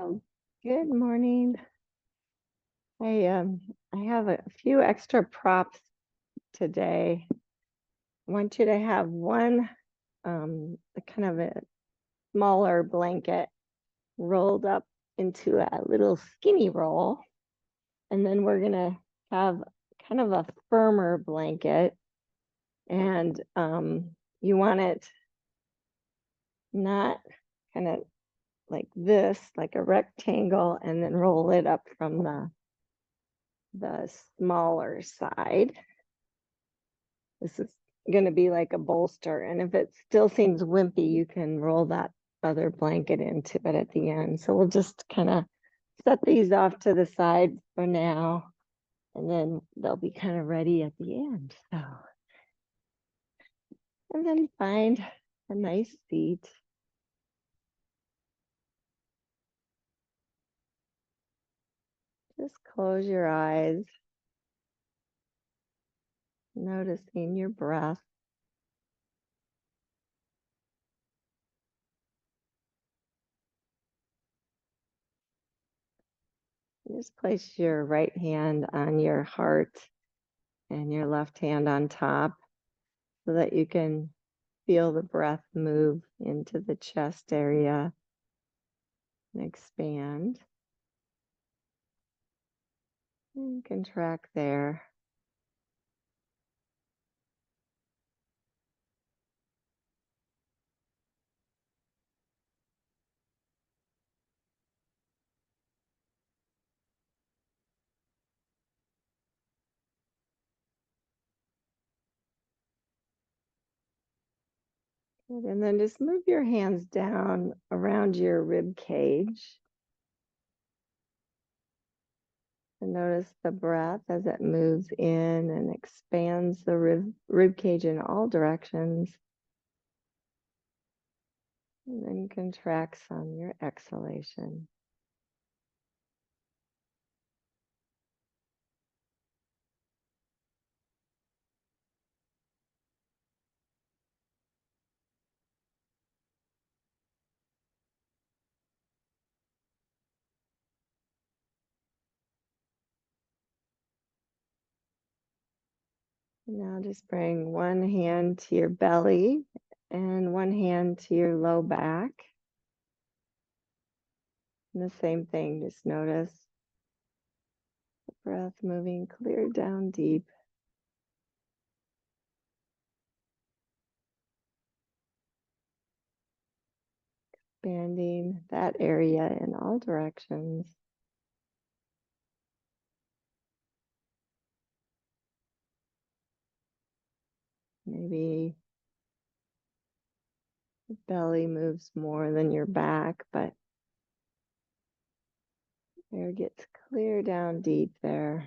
Oh, good morning. I have a few extra props today. I want you to have one kind of a smaller blanket rolled up into a little skinny roll. And then we're gonna have kind of a firmer blanket. And you want it not kind of like this, like a rectangle, and then roll it up from the smaller side. This is going to be like a bolster. And if it still seems wimpy, you can roll that other blanket into it at the end. So we'll just kind of set these off to the side for now, and then they'll be kind of ready at the end. So, and then find a nice seat. Just close your eyes, noticing your breath. Just place your right hand on your heart and your left hand on top so that you can feel the breath move into the chest area and expand and contract there. And then just move your hands down around your rib cage. And notice the breath as it moves in and expands the rib cage in all directions. And then contracts on your exhalation. Now just bring one hand to your belly and one hand to your low back. And the same thing, just notice the breath moving clear down deep. Expanding that area in all directions. Maybe the belly moves more than your back, but air gets clear down deep there.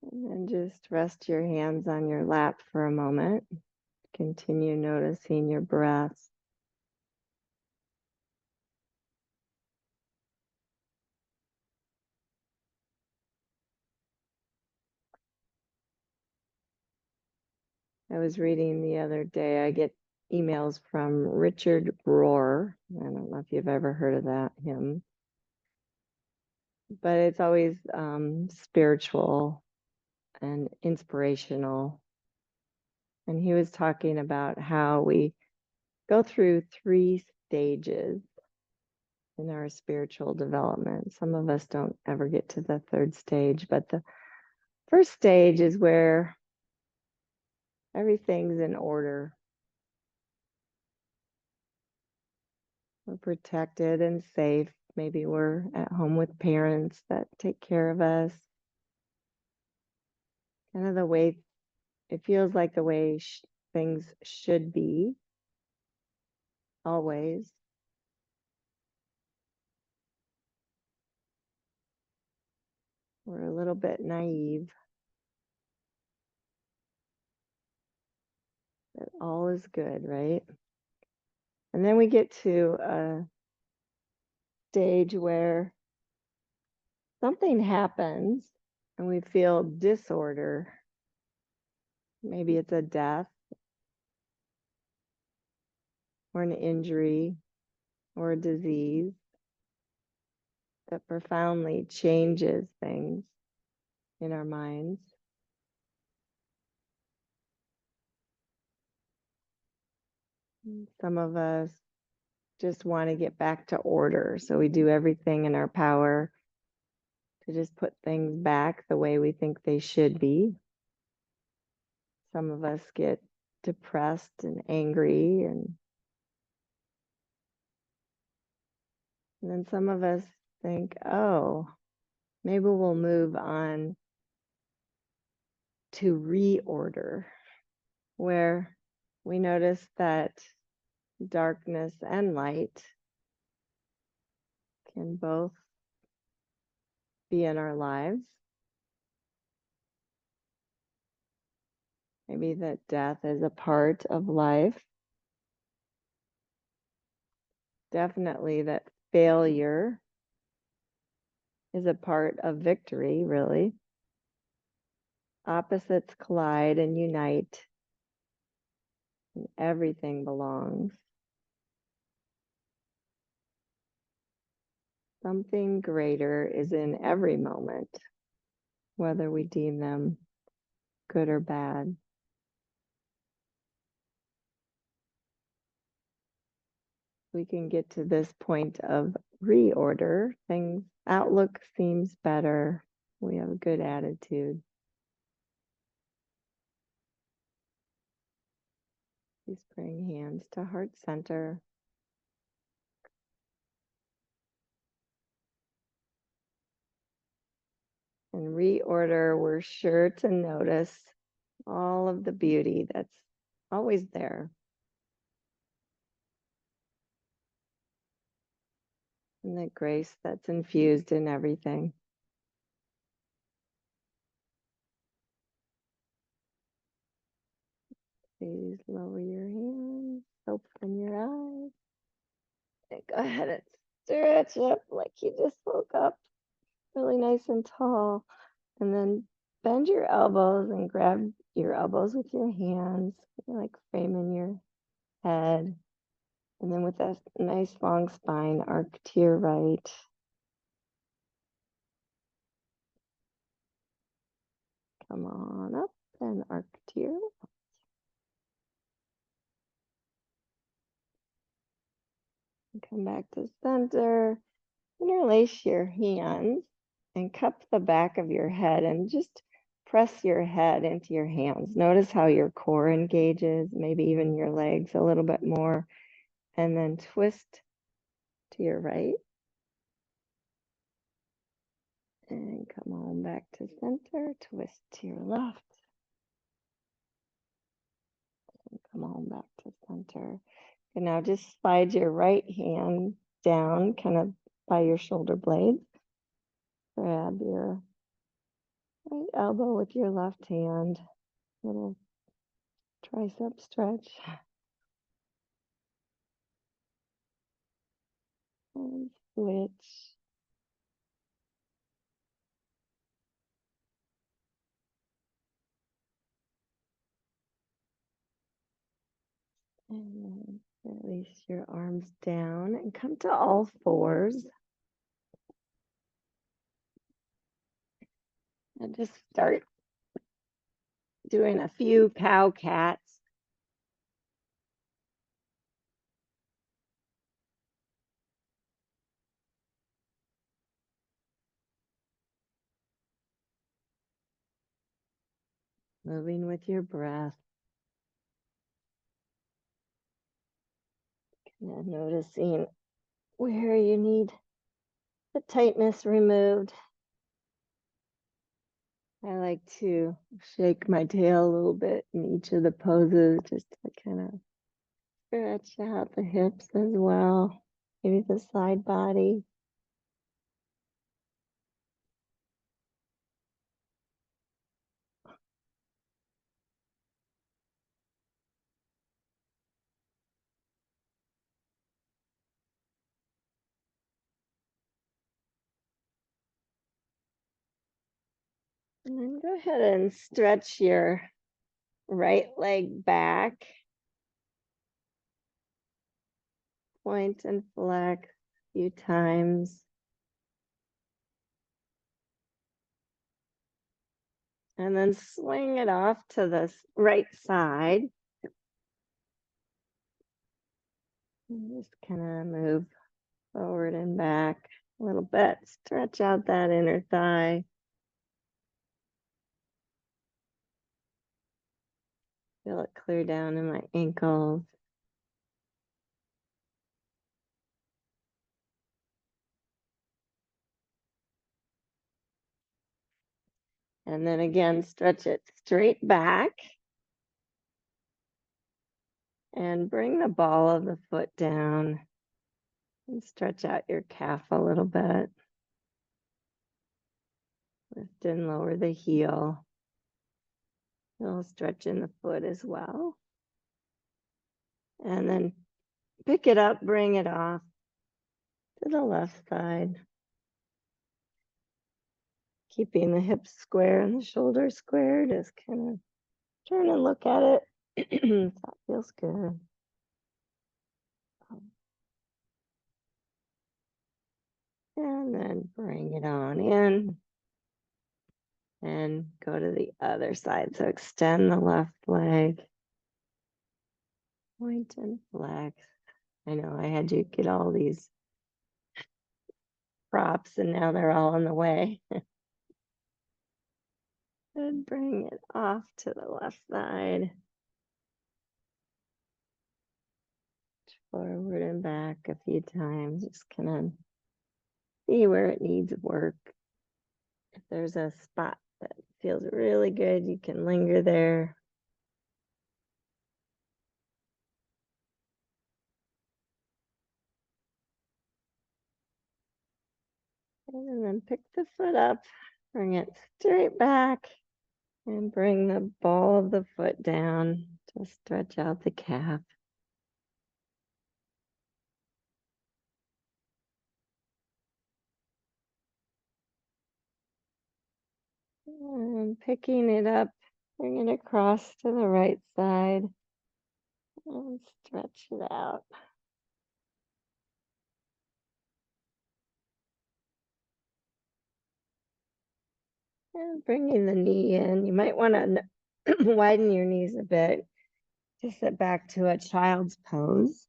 And then just rest your hands on your lap for a moment. Continue noticing your breath. I was reading the other day, I get emails from Richard Rohr. I don't know if you've ever heard of him, but it's always spiritual and inspirational. And he was talking about how we go through 3 stages in our spiritual development. Some of us don't ever get to the 3rd stage, but the first stage is where everything's in order. We're protected and safe. Maybe we're at home with parents that take care of us. Kind of the way it feels like the way things should be, always. We're a little bit naive that all is good, right? And then we get to a stage where something happens and we feel disorder. Maybe it's a death, or an injury or a disease that profoundly changes things in our minds. Some of us just want to get back to order, so we do everything in our power to just put things back the way we think they should be. Some of us get depressed and angry, and then some of us think, oh, maybe we'll move on to reorder, where we notice that darkness and light can both be in our lives. Maybe that death is a part of life. Definitely that failure is a part of victory, really. Opposites collide and unite, and everything belongs. Something greater is in every moment, whether we deem them good or bad. We can get to this point of reorder, things outlook seems better. We have a good attitude. Please bring hands to heart center. And reorder, we're sure to notice all of the beauty that's always there. And the grace that's infused in everything. Please lower your hands, open your eyes. And go ahead and stretch up like you just woke up, really nice and tall. And then bend your elbows and grab your elbows with your hands, like framing your head. And then with a nice long spine, arc to your right. Come on up and arc to your left. And come back to center. Interlace your hands and cup the back of your head and just press your head into your hands. Notice how your core engages, maybe even your legs a little bit more. And then twist to your right. And come on back to center, twist to your left. And come on back to center. And now just slide your right hand down, kind of by your shoulder blades. Grab your right elbow with your left hand. Little tricep stretch. And switch. And then release your arms down and come to all fours. And just start doing a few cow cats. Moving with your breath. And noticing where you need the tightness removed. I like to shake my tail a little bit in each of the poses just to kind of stretch out the hips as well, maybe the side body. And then go ahead and stretch your right leg back. point and flex a few times. And then swing it off to the right side. And just kind of move forward and back a little bit. Stretch out that inner thigh. Feel it clear down in my ankles. And then again, stretch it straight back. And bring the ball of the foot down. And stretch out your calf a little bit. Lift and lower the heel. A little stretch in the foot as well. And then pick it up, bring it off to the left side. Keeping the hips square and the shoulders square. Just kind of turn and look at it. That feels good. And then bring it on in. And go to the other side. So extend the left leg. Point and flex. I know I had you get all these props and now they're all in the way. And bring it off to the left side. Forward and back a few times. Just kind of see where it needs work. If there's a spot that feels really good, you can linger there. And then pick the foot up, bring it straight back, and bring the ball of the foot down to stretch out the calf. And picking it up, bring it across to the right side, and stretch it out. And bringing the knee in, you might want to widen your knees a bit to sit back to a child's pose.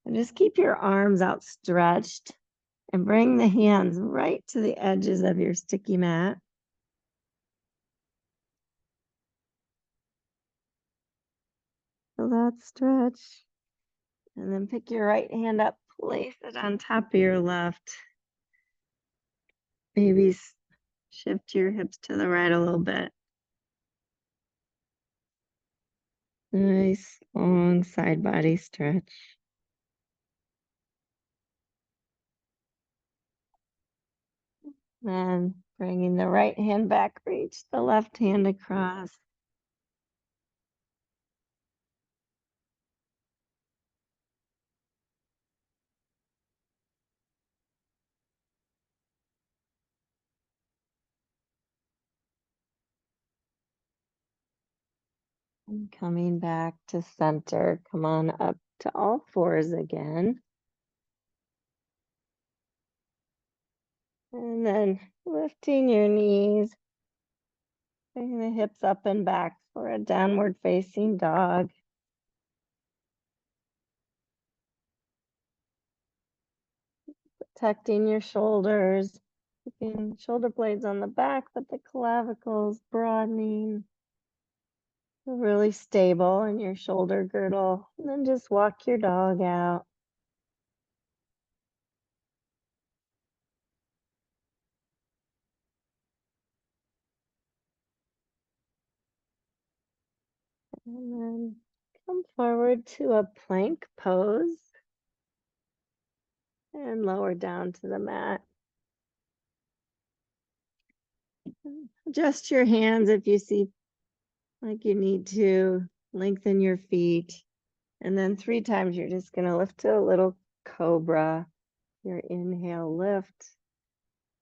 And just keep your arms outstretched and bring the hands right to the edges of your sticky mat. Feel that stretch. And then pick your right hand up, place it on top of your left. Maybe shift your hips to the right a little bit. Nice long side body stretch. Then bringing the right hand back, reach the left hand across. And coming back to center, come on up to all fours again. And then lifting your knees, bringing the hips up and back for a downward facing dog. Protecting your shoulders, keeping shoulder blades on the back, but the clavicles broadening. Feel really stable in your shoulder girdle. And then just walk your dog out. And then come forward to a plank pose and lower down to the mat. Adjust your hands if you see like you need to. Lengthen your feet. And then 3 times you're just going to lift to a little cobra. Your inhale, lift.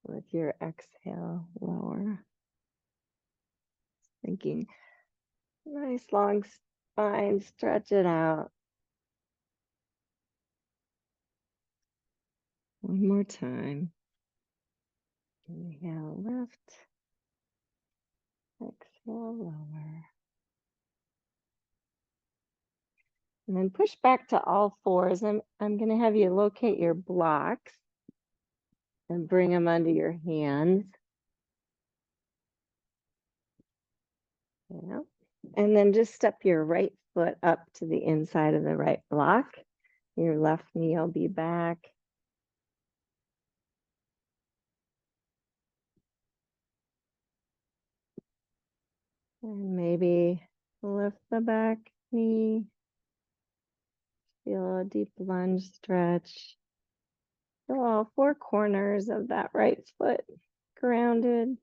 With your exhale, lower. Thinking nice long spine, stretch it out. One more time. Inhale, lift. Exhale, lower. And then push back to all fours. I'm going to have you locate your blocks and bring them under your hands. Yeah. And then just step your right foot up to the inside of the right block. Your left knee will be back. And maybe lift the back knee. Feel a deep lunge stretch. Feel all four corners of that right foot grounded.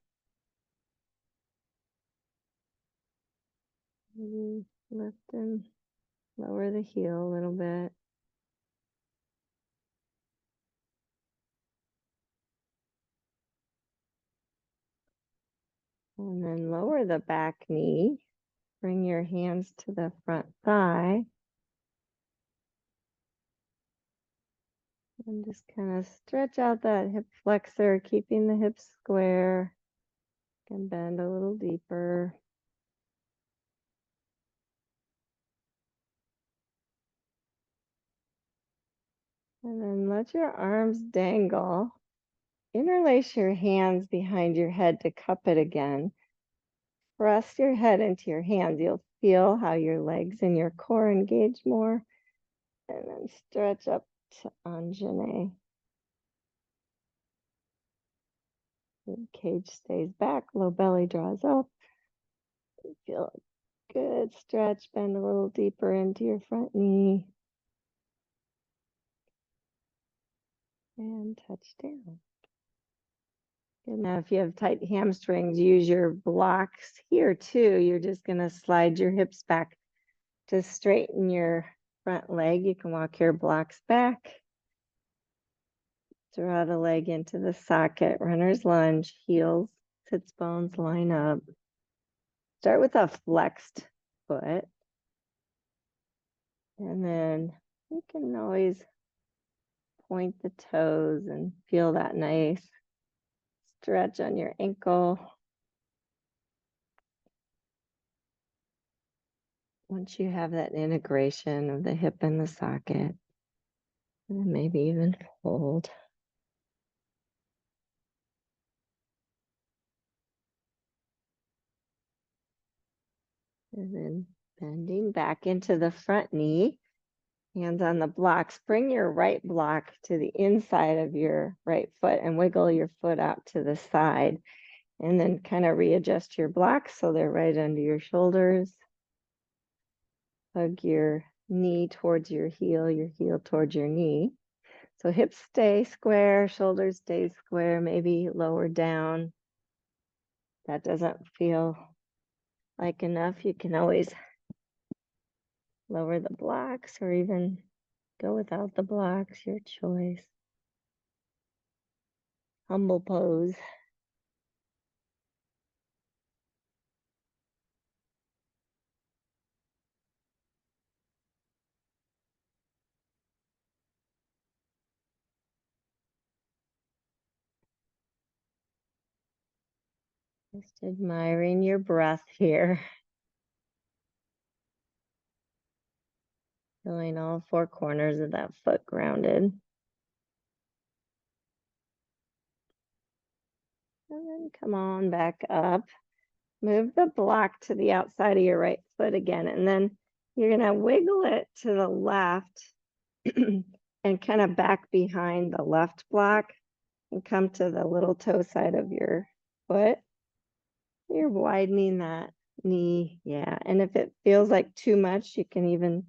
Maybe lift and lower the heel a little bit. And then lower the back knee. Bring your hands to the front thigh. And just kind of stretch out that hip flexor, keeping the hips square. And bend a little deeper. And then let your arms dangle. Interlace your hands behind your head to cup it again. Press your head into your hands. You'll feel how your legs and your core engage more. And then stretch up to Anjane. Cage stays back, low belly draws up. Feel a good stretch, bend a little deeper into your front knee. And touch down. Good. Now, if you have tight hamstrings, use your blocks here too. You're just going to slide your hips back to straighten your front leg. You can walk your blocks back. Draw the leg into the socket, runner's lunge, heels, sits bones line up. Start with a flexed foot. And then you can always point the toes and feel that nice stretch on your ankle. Once you have that integration of the hip and the socket, and maybe even fold. And then bending back into the front knee, hands on the blocks. Bring your right block to the inside of your right foot and wiggle your foot out to the side. And then kind of readjust your blocks so they're right under your shoulders. Hug your knee towards your heel towards your knee. So hips stay square, shoulders stay square, maybe lower down. That doesn't feel like enough. You can always lower the blocks or even go without the blocks, your choice. Humble pose. Just admiring your breath here. Feeling all four corners of that foot grounded. And then come on back up. Move the block to the outside of your right foot again. And then you're going to wiggle it to the left and kind of back behind the left block and come to the little toe side of your foot. You're widening that knee. Yeah. And if it feels like too much, you can even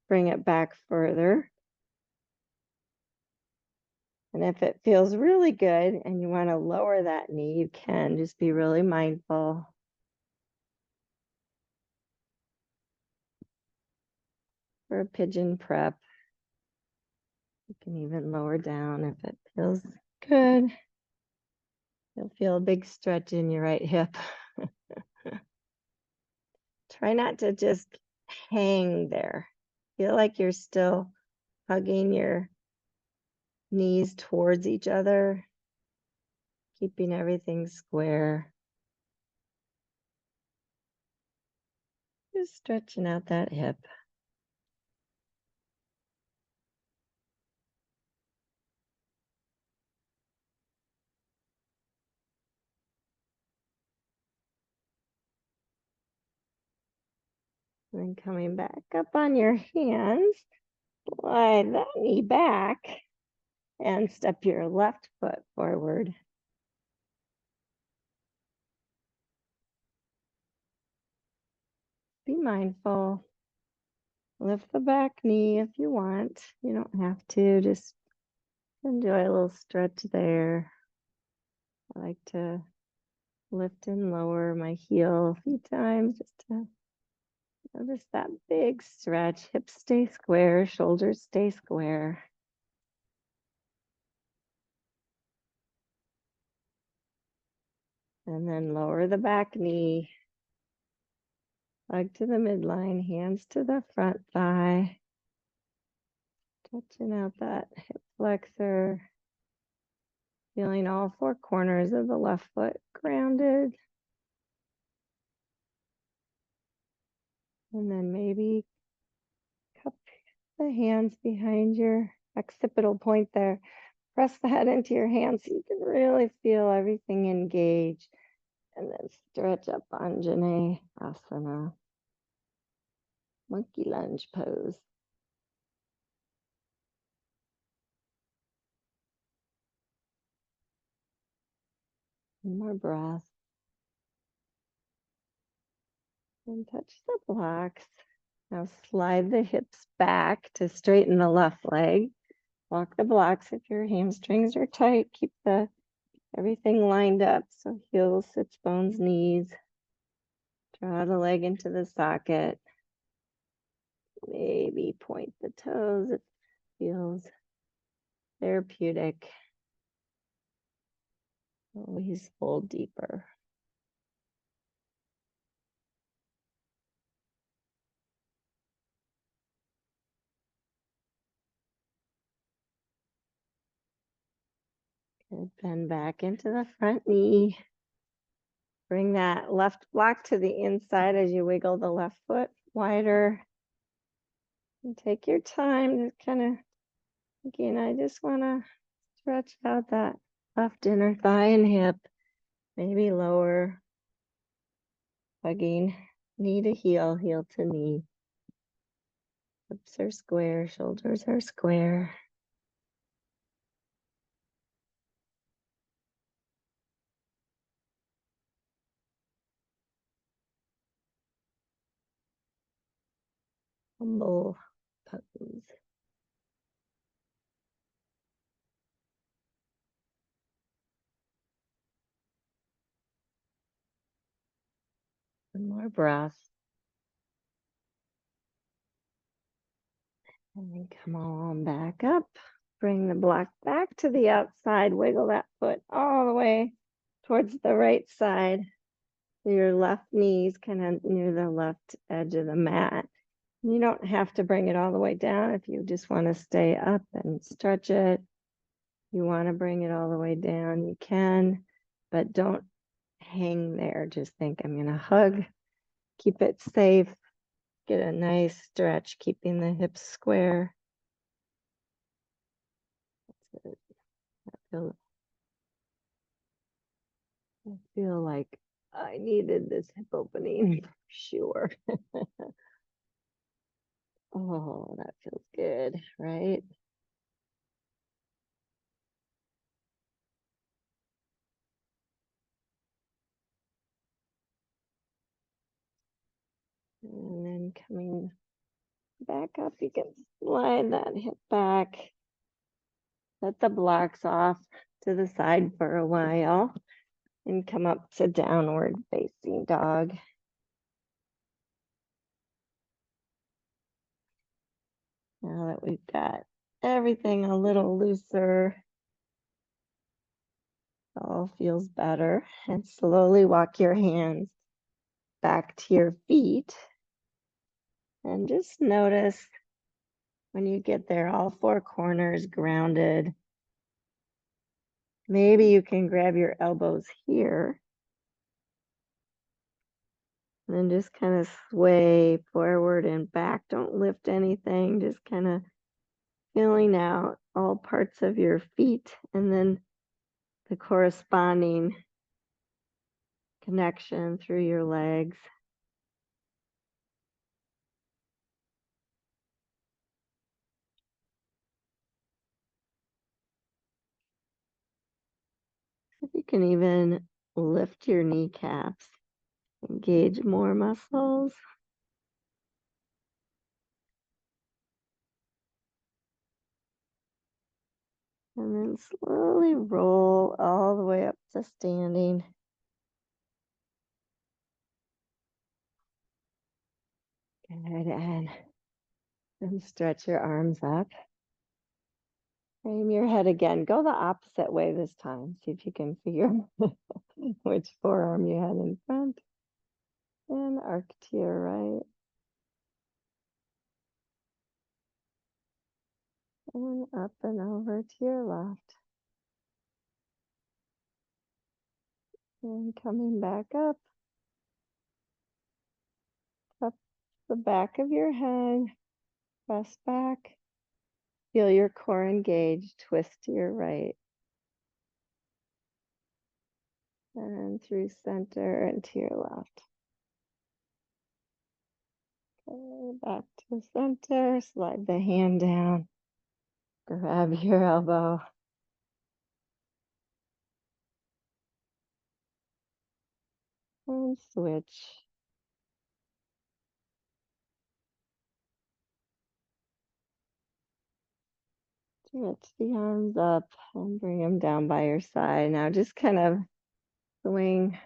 bring it back further. And if it feels really good and you want to lower that knee, you can. Just be really mindful. For a pigeon prep, you can even lower down if it feels good. You'll feel a big stretch in your right hip. Try not to just hang there. Feel like you're still hugging your knees towards each other, keeping everything square. Just stretching out that hip. And then coming back up on your hands, slide that knee back and step your left foot forward. Be mindful. Lift the back knee if you want. You don't have to, just enjoy a little stretch there. I like to lift and lower my heel a few times just to notice that big stretch. Hips stay square, shoulders stay square. And then lower the back knee. Leg to the midline, hands to the front thigh. Touching out that hip flexor. Feeling all four corners of the left foot grounded. And then maybe cup the hands behind your occipital point there. Press the head into your hands so you can really feel everything engage. And then stretch up Anjane Asana. Monkey lunge pose. One more breath. And touch the blocks. Now slide the hips back to straighten the left leg. Walk the blocks if your hamstrings are tight. Keep everything lined up. So heels, sits bones, knees. Draw the leg into the socket. Maybe point the toes. It feels therapeutic. Always fold deeper. Good. Bend back into the front knee. Bring that left block to the inside as you wiggle the left foot wider. And take your time to kind of, again, I just want to stretch out that left inner thigh and hip, maybe lower, hugging knee to heel, heel to knee. Hips are square, shoulders are square. Humble pose. One more breath. And then come on back up. Bring the block back to the outside. Wiggle that foot all the way towards the right side. So your left knee's kind of near the left edge of the mat. You don't have to bring it all the way down if you just want to stay up and stretch it. You want to bring it all the way down, you can, but don't hang there. Just think, I'm going to hug, keep it safe, get a nice stretch, keeping the hips square. That's it. I feel like I needed this hip opening for sure. Oh, that feels good, right? And then coming back up, you can slide that hip back. Let the blocks off to the side for a while and come up to downward facing dog. Now that we've got everything a little looser, it all feels better. And slowly walk your hands back to your feet. And just notice when you get there, all four corners grounded. Maybe you can grab your elbows here and then just kind of sway forward and back. Don't lift anything, just kind of feeling out all parts of your feet and then the corresponding connection through your legs. You can even lift your kneecaps, engage more muscles. And then slowly roll all the way up to standing. Good. And then stretch your arms up. Frame your head again. Go the opposite way this time. See if you can figure which forearm you had in front. And arc to your right. And up and over to your left. And coming back up. Up the back of your head. Press back. Feel your core engage. Twist to your right. And through center and to your left. Okay, back to center. Slide the hand down. Grab your elbow. And switch. Stretch the arms up and bring them down by your side. Now just kind of swing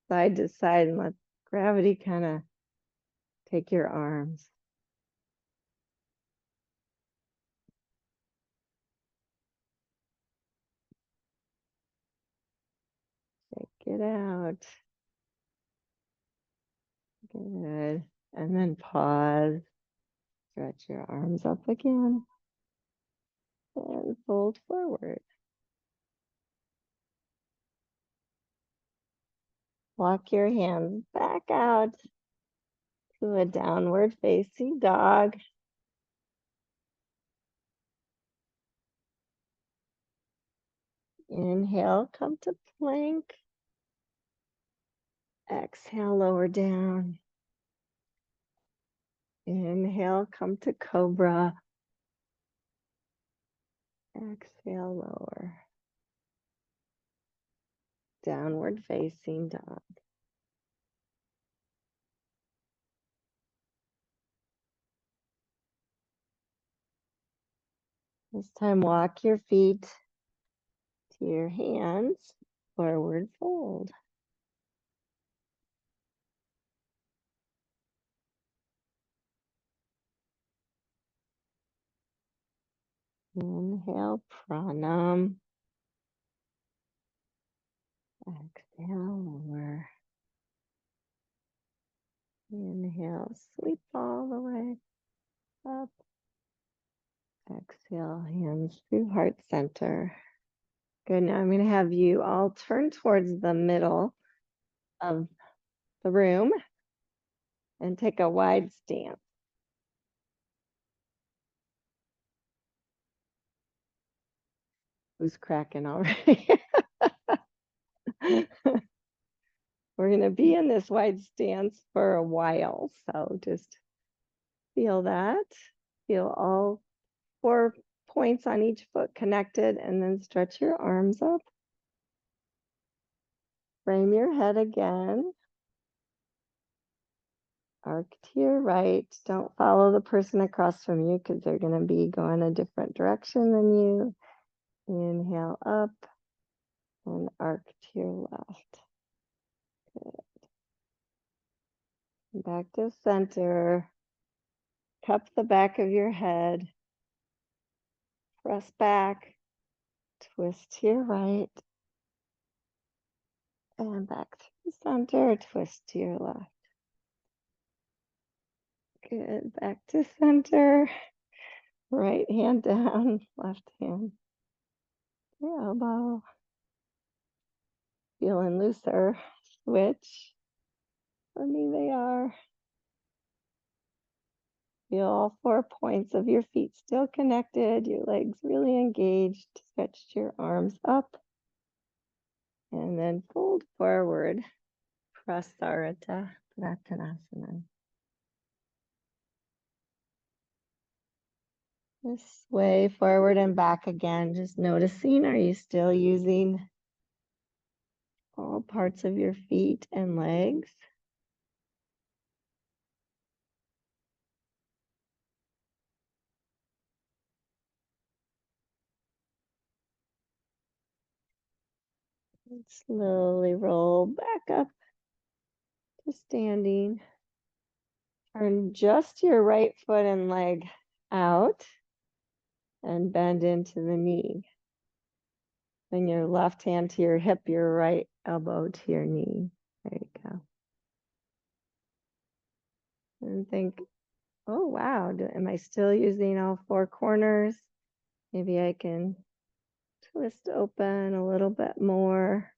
side to side and let gravity kind of take your arms. Shake it out. Good. And then pause. Stretch your arms up again. And fold forward. Walk your hands back out to a downward facing dog. Inhale, come to plank. Exhale, lower down. Inhale, come to cobra. Exhale, lower. Downward facing dog. This time, walk your feet to your hands. Forward fold. Inhale, pranam. Exhale, lower. Inhale, sweep all the way up. Exhale, hands through heart center. Good. Now I'm going to have you all turn towards the middle of the room and take a wide stance. Who's cracking already? We're going to be in this wide stance for a while, so just feel that. Feel all 4 points on each foot connected, and then stretch your arms up. Frame your head again. Arc to your right. Don't follow the person across from you because they're going to be going a different direction than you. Inhale up and arc to your left. Good. Back to center. Cup the back of your head. Press back. Twist to your right. And back to the center. Twist to your left. Good. Back to center. Right hand down. Left hand. Your elbow. feeling looser, switch. For me, they are. Feel all 4 points of your feet still connected, your legs really engaged. Stretch your arms up and then fold forward. Prasarita Prattanasana. Just sway forward and back again. Just noticing, are you still using all parts of your feet and legs? And slowly roll back up to standing. Turn just your right foot and leg out and bend into the knee. Bring your left hand to your hip, your right elbow to your knee. There you go. And think, oh, wow, am I still using all 4 corners? Maybe I can twist open a little bit more.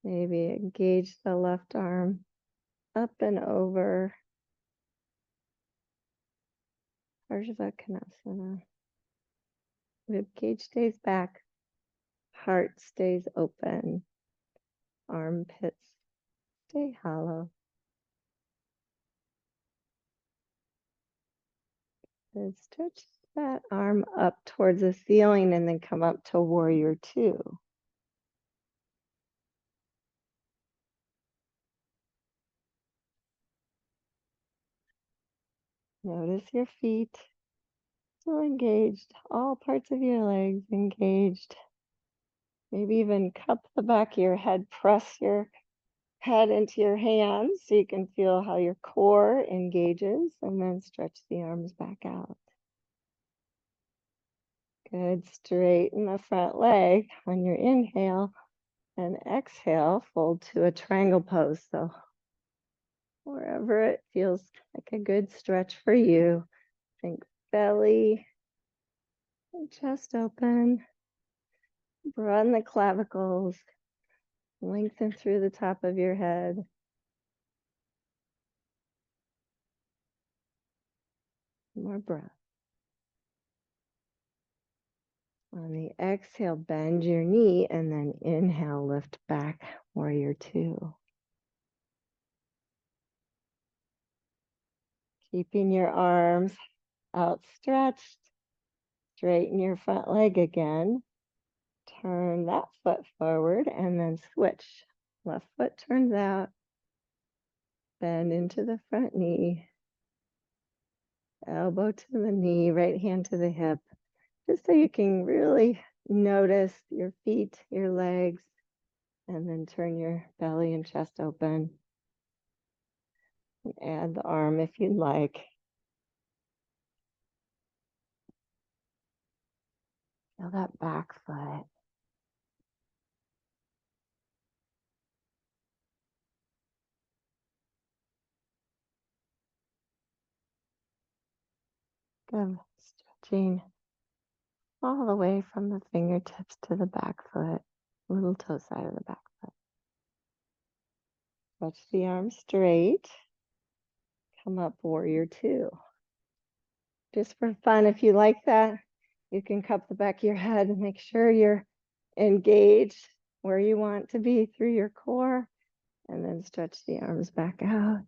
Maybe engage the left arm up and over. Parsvakonasana. Rib cage stays back. Heart stays open. Armpits stay hollow. And stretch that arm up towards the ceiling and then come up to warrior 2. Notice your feet still engaged, all parts of your legs engaged. Maybe even cup the back of your head, press your head into your hands so you can feel how your core engages, and then stretch the arms back out. Good, straighten the front leg on your inhale, and exhale, fold to a triangle pose. So wherever it feels like a good stretch for you, think belly and chest open, broaden the clavicles, lengthen through the top of your head. More breath. On the exhale, bend your knee, and then inhale, lift back, warrior 2. Keeping your arms outstretched, straighten your front leg again. Turn that foot forward and then switch. Left foot turns out, bend into the front knee, elbow to the knee, right hand to the hip, just so you can really notice your feet, your legs, and then turn your belly and chest open. And add the arm if you'd like. Feel that back foot. Good. Stretching all the way from the fingertips to the back foot, little toe side of the back foot. Stretch the arms straight. Come up, warrior 2. Just for fun, if you like that, you can cup the back of your head and make sure you're engaged where you want to be through your core, and then stretch the arms back out.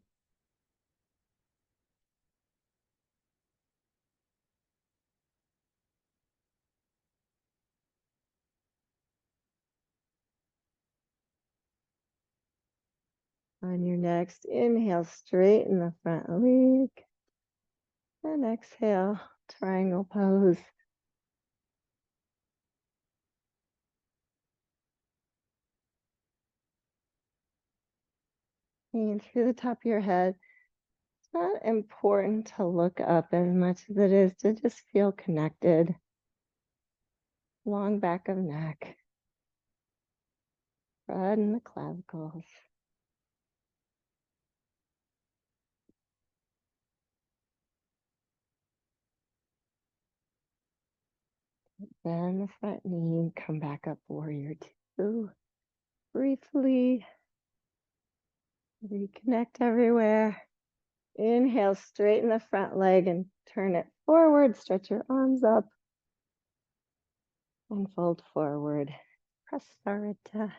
On your next inhale, straighten the front leg. And exhale, triangle pose. And through the top of your head. It's not important to look up as much as it is to just feel connected. Long back of neck. Broaden the clavicles. Bend the front knee, come back up, warrior two. Briefly reconnect everywhere. Inhale, straighten the front leg and turn it forward. Stretch your arms up and fold forward. Prasarita.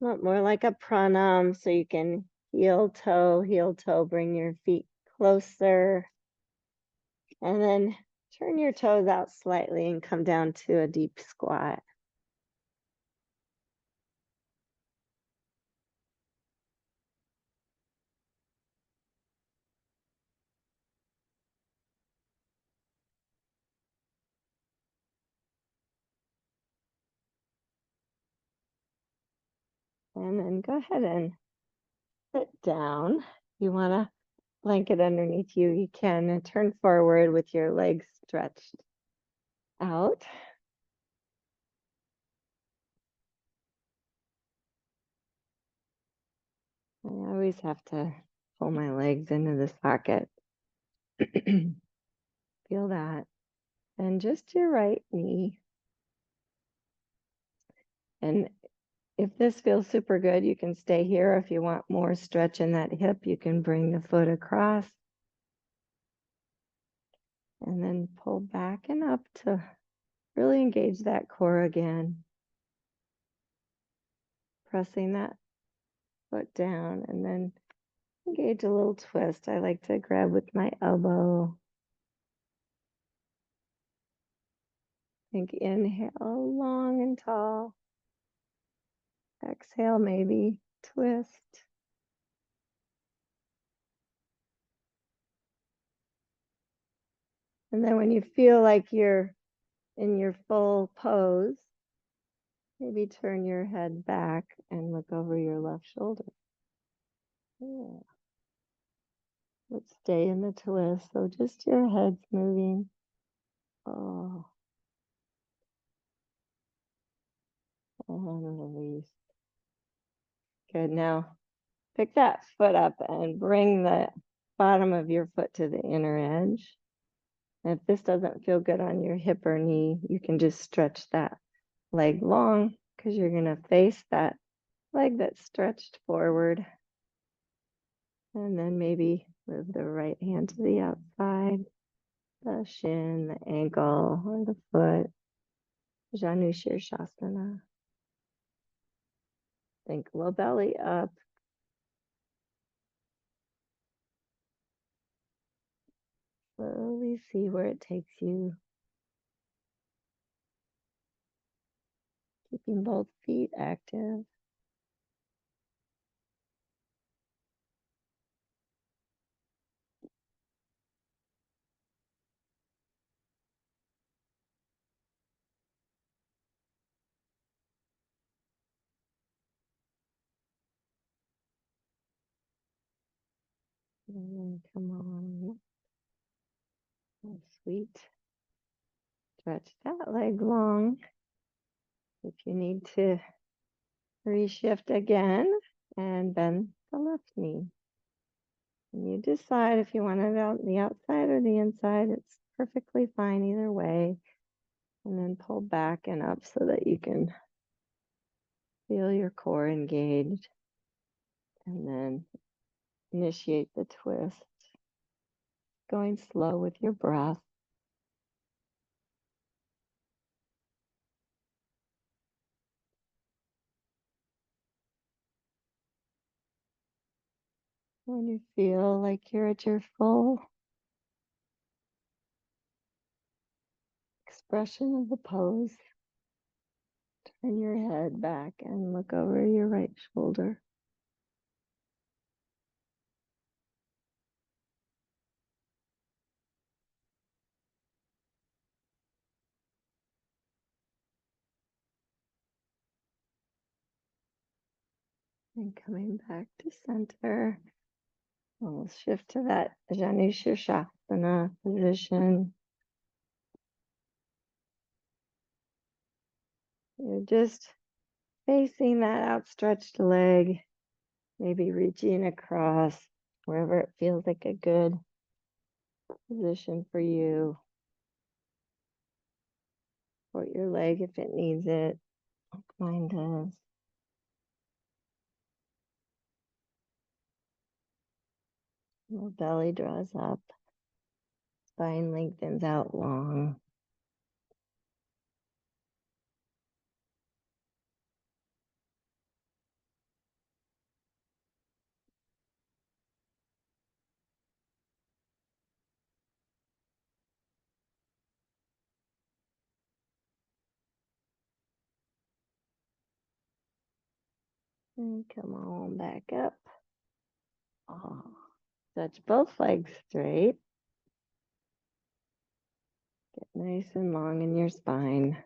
Look more like a pranam, so you can heel toe, bring your feet closer. And then turn your toes out slightly and come down to a deep squat. And then go ahead and sit down. You want to blanket underneath you, you can, and turn forward with your legs stretched out. I always have to pull my legs into the socket. Feel that. And just your right knee. And if this feels super good, you can stay here. If you want more stretch in that hip, you can bring the foot across. And then pull back and up to really engage that core again. Pressing that foot down and then engage a little twist. I like to grab with my elbow. Think inhale long and tall. Exhale, maybe twist. And then when you feel like you're in your full pose, maybe turn your head back and look over your left shoulder. Yeah. Let's stay in the twist. So just your head's moving. Oh. And release. Good. Now pick that foot up and bring the bottom of your foot to the inner edge. And if this doesn't feel good on your hip or knee, you can just stretch that leg long because you're going to face that leg that's stretched forward. And then maybe move the right hand to the outside, the shin, the ankle, or the foot. Janu Shirshasana. Think low belly up. Slowly see where it takes you. Keeping both feet active. And then come on. Oh, sweet. Stretch that leg long. If you need to reshift again and bend the left knee. And you decide if you want it out the outside or the inside. It's perfectly fine either way. And then pull back and up so that you can feel your core engaged. And then initiate the twist. Going slow with your breath. When you feel like you're at your full expression of the pose, turn your head back and look over your right shoulder. And coming back to center. We'll shift to that Janu Shirshasana position. You're just facing that outstretched leg, maybe reaching across wherever it feels like a good position for you. Support your leg if it needs it, like mine does. Little belly draws up, spine lengthens out long. And come on back up. Oh, stretch both legs straight. Get nice and long in your spine.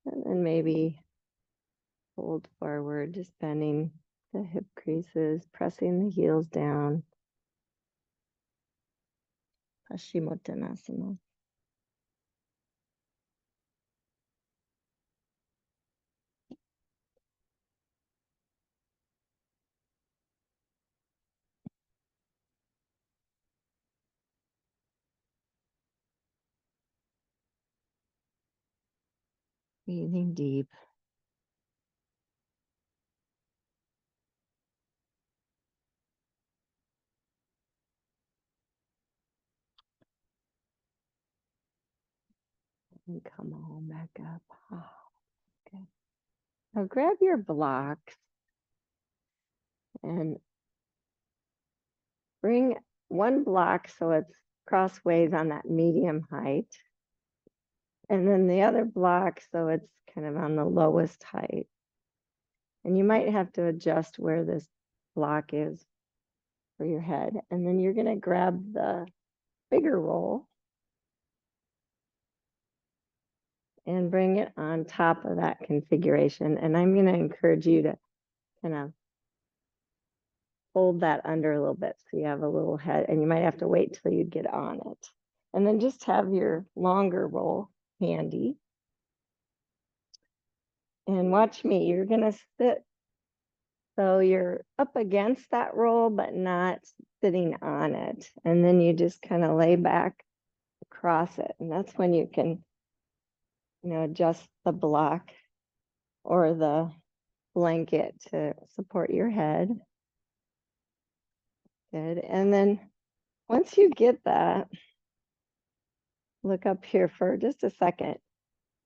And then maybe fold forward, just bending the hip creases, pressing the heels down. Paschimottanasana. Breathing deep. And come on back up. Oh, okay. Now grab your blocks and bring one block so it's crossways on that medium height. And then the other block so it's kind of on the lowest height. And you might have to adjust where this block is for your head. And then you're going to grab the bigger roll and bring it on top of that configuration. And I'm going to encourage you to kind of hold that under a little bit so you have a little head, and you might have to wait till you get on it. And then just have your longer roll handy. And watch me, you're going to sit so you're up against that roll, but not sitting on it. And then you just kind of lay back across it. And that's when you can, adjust the block or the blanket to support your head. Good. And then once you get that, look up here for just a second.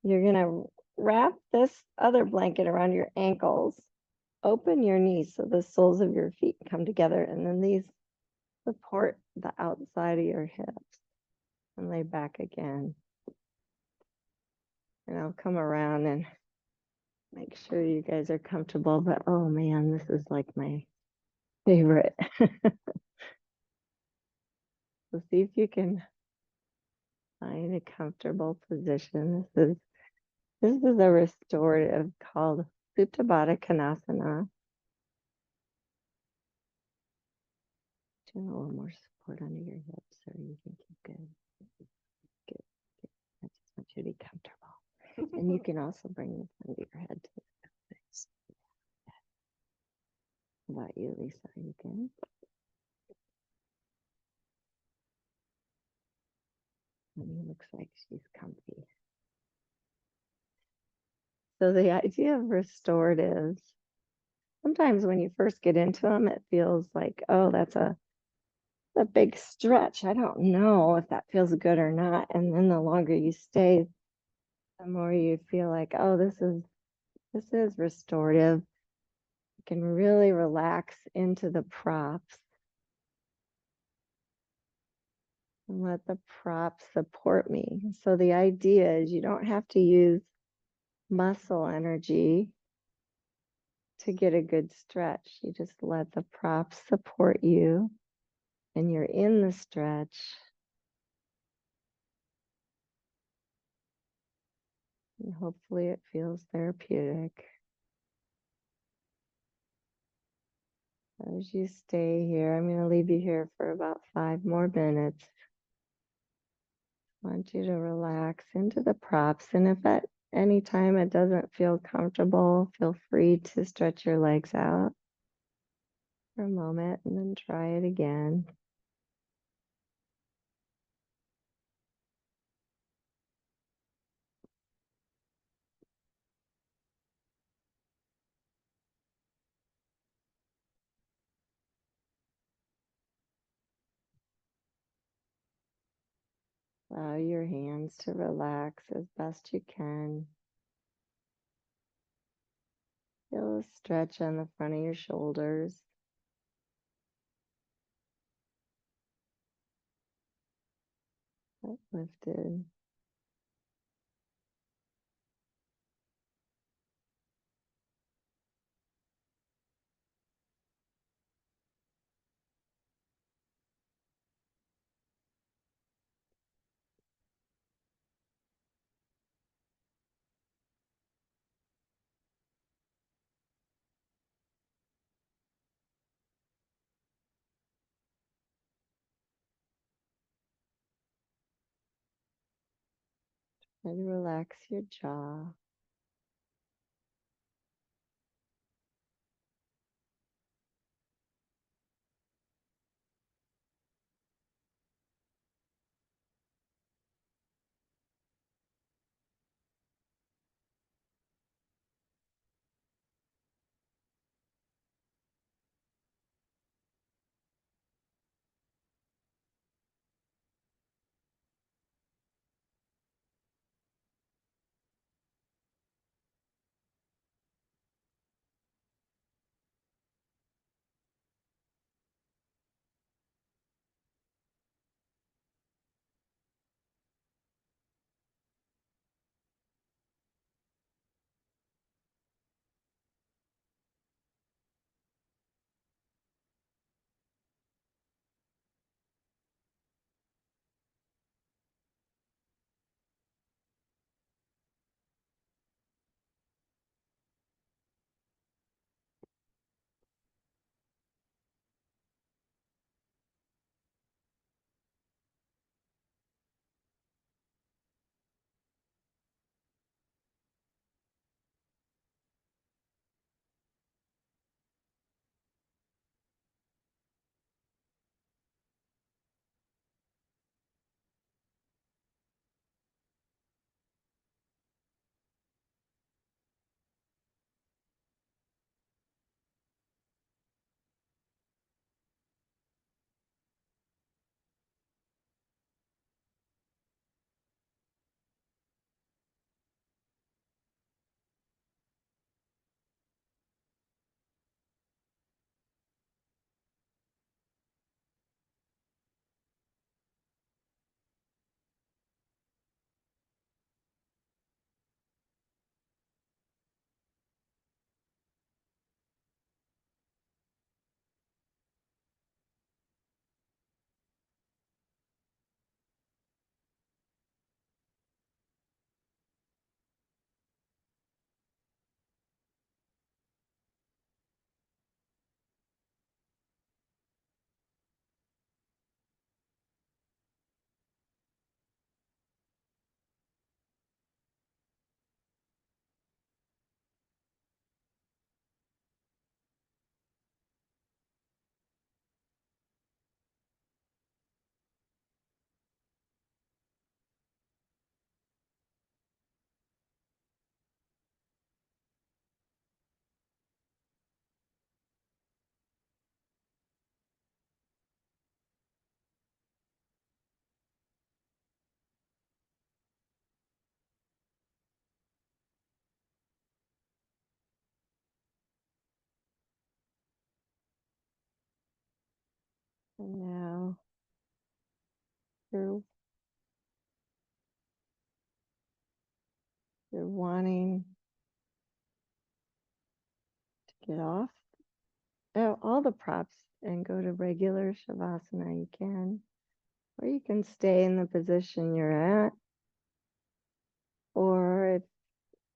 You're going to wrap this other blanket around your ankles. Open your knees so the soles of your feet come together, and then these support the outside of your hips. And lay back again. And I'll come around and make sure you guys are comfortable. But oh man, this is like my favorite. So see if you can find a comfortable position. This is a restorative called Supta Baddha Konasana. Doing a little more support under your hips so you can keep good. Good. Good. I just want you to be comfortable. And you can also bring this under your head too. How about you, Lisa? You can. And he looks like she's comfy. So the idea of restoratives, sometimes when you first get into them, it feels like, oh, that's a big stretch. I don't know if that feels good or not. And then the longer you stay, the more you feel like, oh, this is restorative. You can really relax into the props and let the props support me. So the idea is you don't have to use muscle energy to get a good stretch. You just let the props support you and you're in the stretch. And hopefully it feels therapeutic. As you stay here, I'm going to leave you here for about 5 more minutes. I want you to relax into the props. And if at any time it doesn't feel comfortable, feel free to stretch your legs out for a moment and then try it again. Allow your hands to relax as best you can. Feel a stretch on the front of your shoulders. Lifted. And relax your jaw. And now you're, you're wanting to get off all the props and go to regular Shavasana, you can. Or you can stay in the position you're at. Or if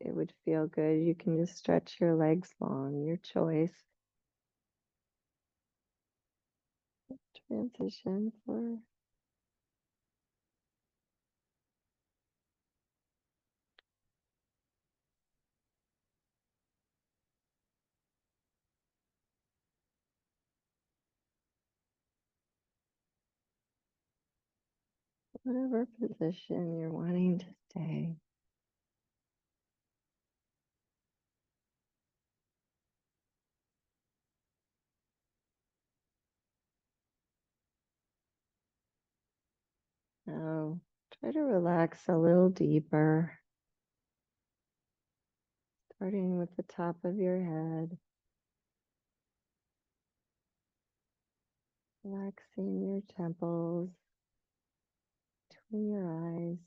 it would feel good, you can just stretch your legs long, your choice. transition for whatever position you're wanting to stay. Now, try to relax a little deeper, starting with the top of your head, relaxing your temples, between your eyes,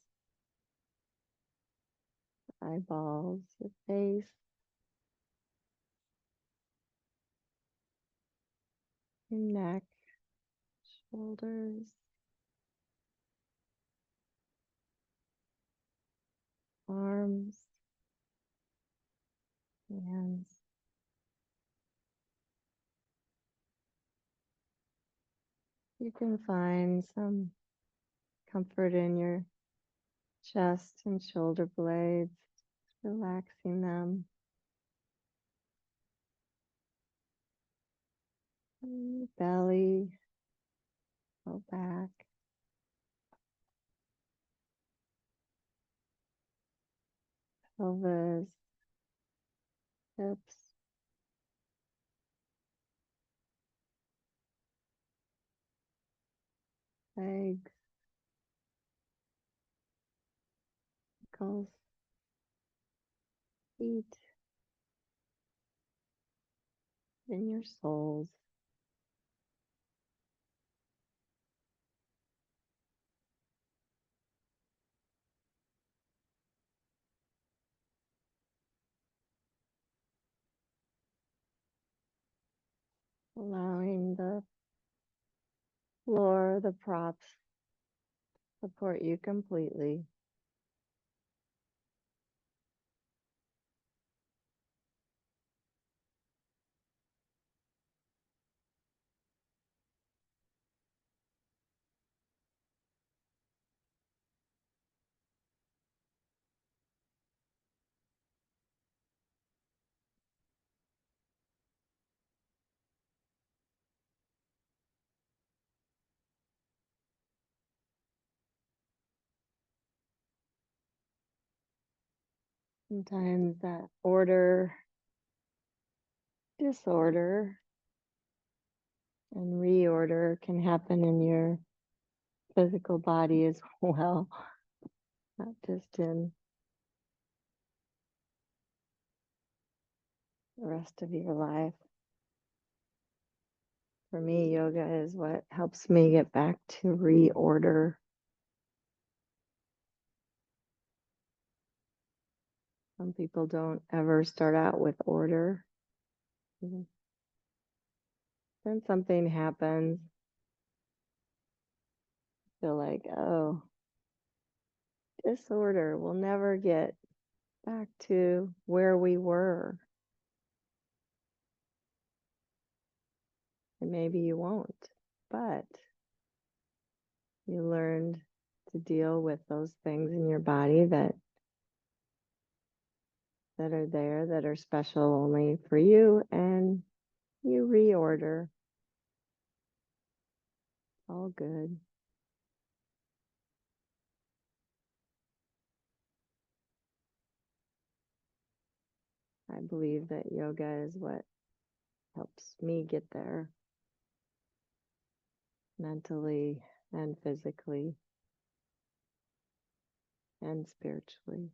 eyeballs, your face, your neck, shoulders, arms, hands. You can find some comfort in your chest and shoulder blades, relaxing them. And your belly, go back. Pelvis, hips, legs, ankles, feet, and your soles. Allowing the floor, the props, support you completely. Sometimes that order, disorder, and reorder can happen in your physical body as well, not just in the rest of your life. For me, yoga is what helps me get back to reorder. Some people don't ever start out with order. Then something happens. Feel like, oh, disorder. We'll never get back to where we were. And maybe you won't, but you learned to deal with those things in your body that are there, that are special only for you, and you reorder. All good. I believe that yoga is what helps me get there mentally and physically and spiritually.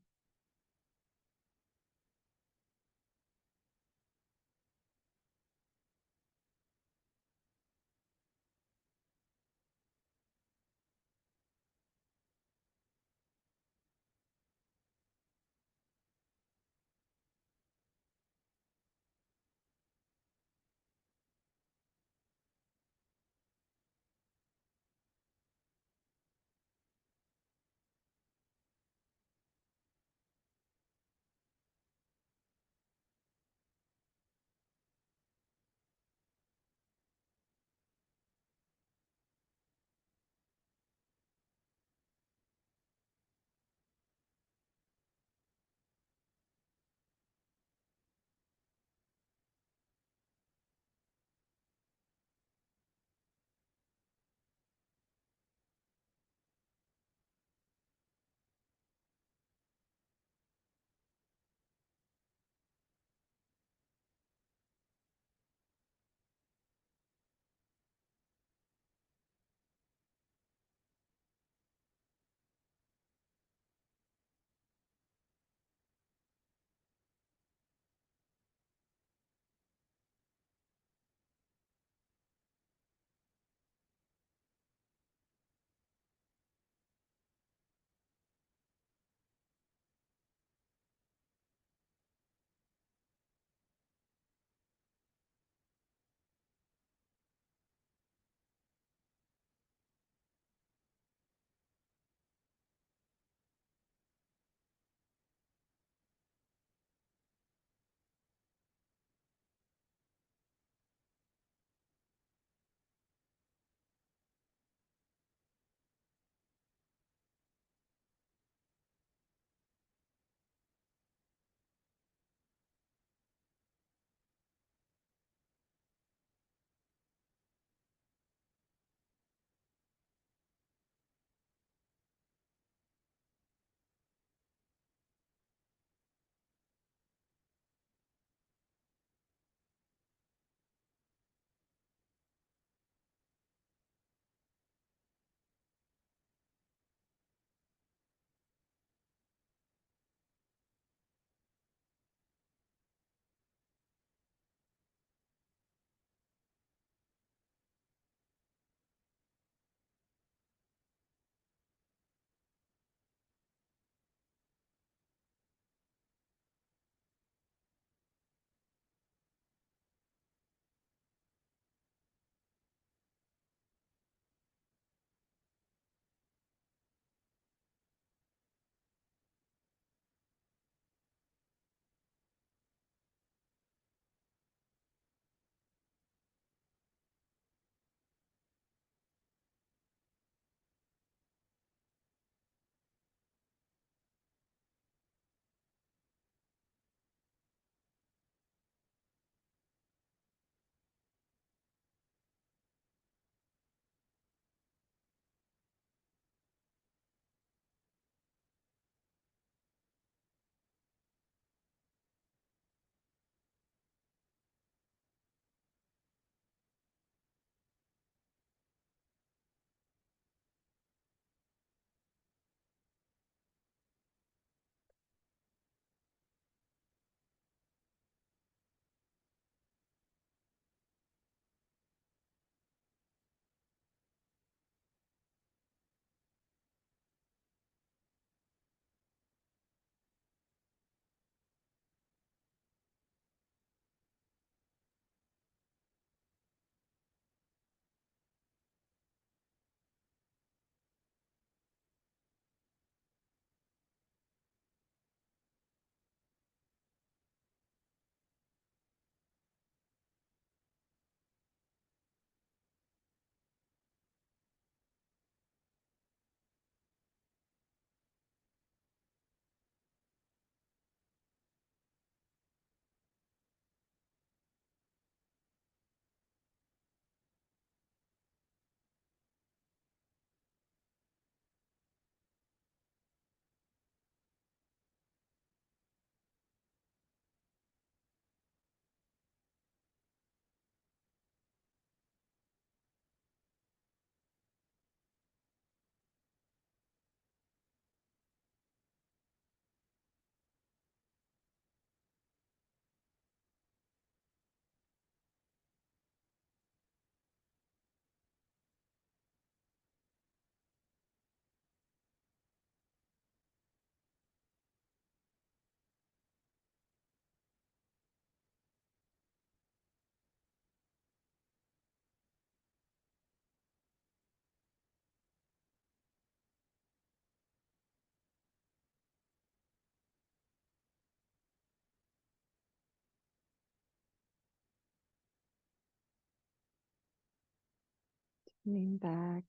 Lean back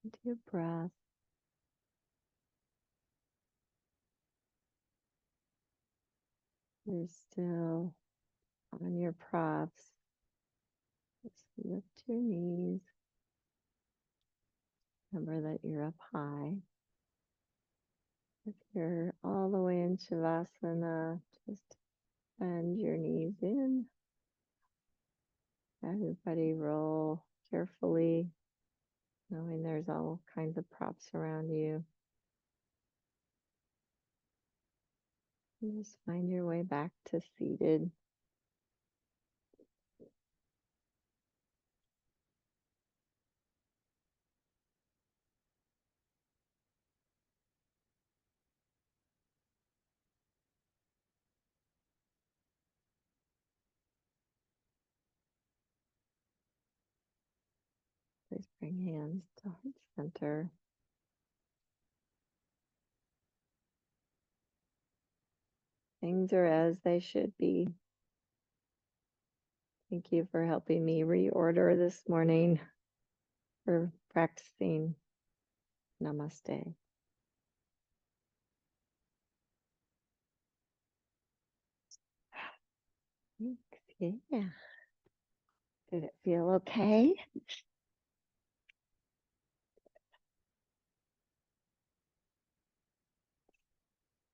into your breath. You're still on your props. Just lift your knees. Remember that you're up high. If you're all the way in Shavasana, just bend your knees in. Everybody roll carefully, knowing there's all kinds of props around you. And just find your way back to seated. Please bring hands to heart center. Things are as they should be. Thank you for helping me reorder this morning for practicing Namaste. Thanks. Yeah. Did it feel okay?